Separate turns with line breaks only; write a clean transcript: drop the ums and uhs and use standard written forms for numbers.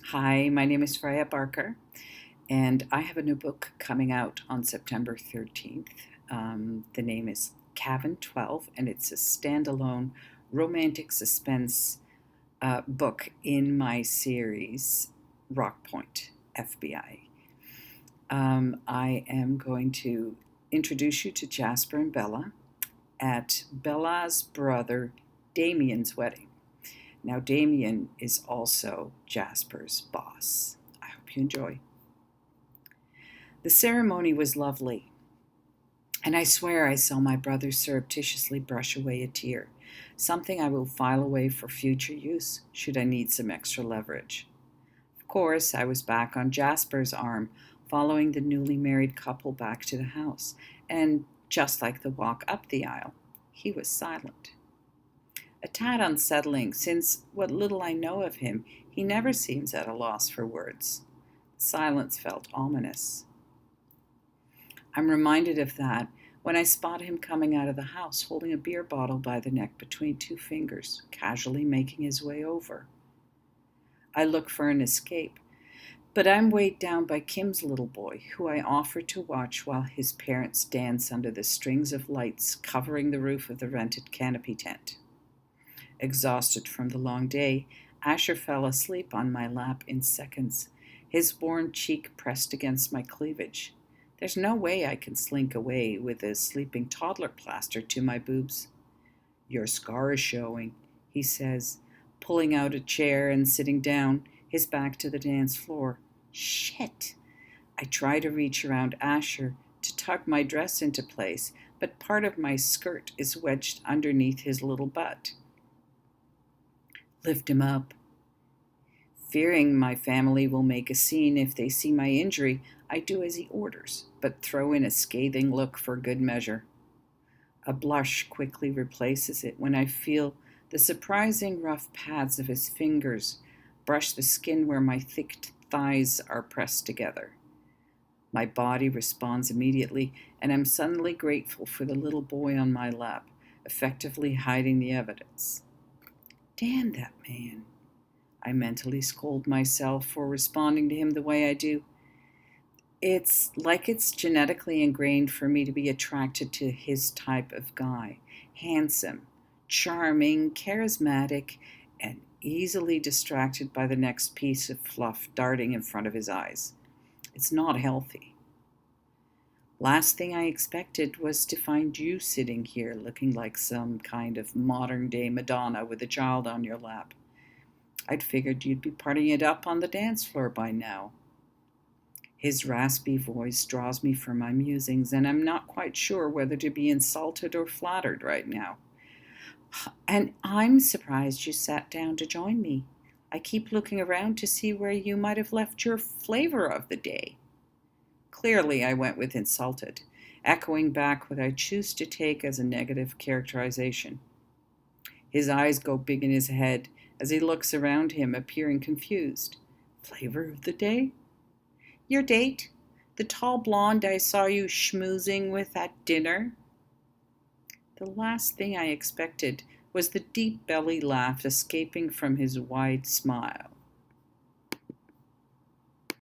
Hi, my name is Freya Barker, and I have a new book coming out on September 13th. The name is Cabin 12, and it's a standalone romantic suspense book in my series Rock Point FBI. I am going to introduce you to Jasper and Bella at Bella's brother Damien's wedding. Now, Damien is also Jasper's boss. I hope you enjoy. The ceremony was lovely, and I swear I saw my brother surreptitiously brush away a tear, something I will file away for future use should I need some extra leverage. Of course, I was back on Jasper's arm, following the newly married couple back to the house, and just like the walk up the aisle, he was silent. A tad unsettling, since what little I know of him, he never seems at a loss for words. The silence felt ominous. I'm reminded of that when I spot him coming out of the house holding a beer bottle by the neck between two fingers, casually making his way over. I look for an escape, but I'm weighed down by Kim's little boy, who I offer to watch while his parents dance under the strings of lights covering the roof of the rented canopy tent. Exhausted from the long day, Asher fell asleep on my lap in seconds, his worn cheek pressed against my cleavage. There's no way I can slink away with a sleeping toddler plastered to my boobs. Your scar is showing, he says, pulling out a chair and sitting down, his back to the dance floor. Shit! I try to reach around Asher to tuck my dress into place, but part of my skirt is wedged underneath his little butt. Lift him up. Fearing my family will make a scene if they see my injury, I do as he orders, but throw in a scathing look for good measure. A blush quickly replaces it when I feel the surprising rough pads of his fingers brush the skin where my thick thighs are pressed together. My body responds immediately, and I'm suddenly grateful for the little boy on my lap, effectively hiding the evidence. Damn that man. I mentally scold myself for responding to him the way I do. It's like it's genetically ingrained for me to be attracted to his type of guy. Handsome, charming, charismatic, and easily distracted by the next piece of fluff darting in front of his eyes. It's not healthy. Last thing I expected was to find you sitting here looking like some kind of modern-day Madonna with a child on your lap. I'd figured you'd be partying it up on the dance floor by now. His raspy voice draws me from my musings, and I'm not quite sure whether to be insulted or flattered right now. And I'm surprised you sat down to join me. I keep looking around to see where you might have left your flavor of the day. Clearly, I went with insulted, echoing back what I choose to take as a negative characterization. His eyes go big in his head as he looks around him, appearing confused. Flavor of the day? Your date? The tall blonde I saw you schmoozing with at dinner? The last thing I expected was the deep belly laugh escaping from his wide smile.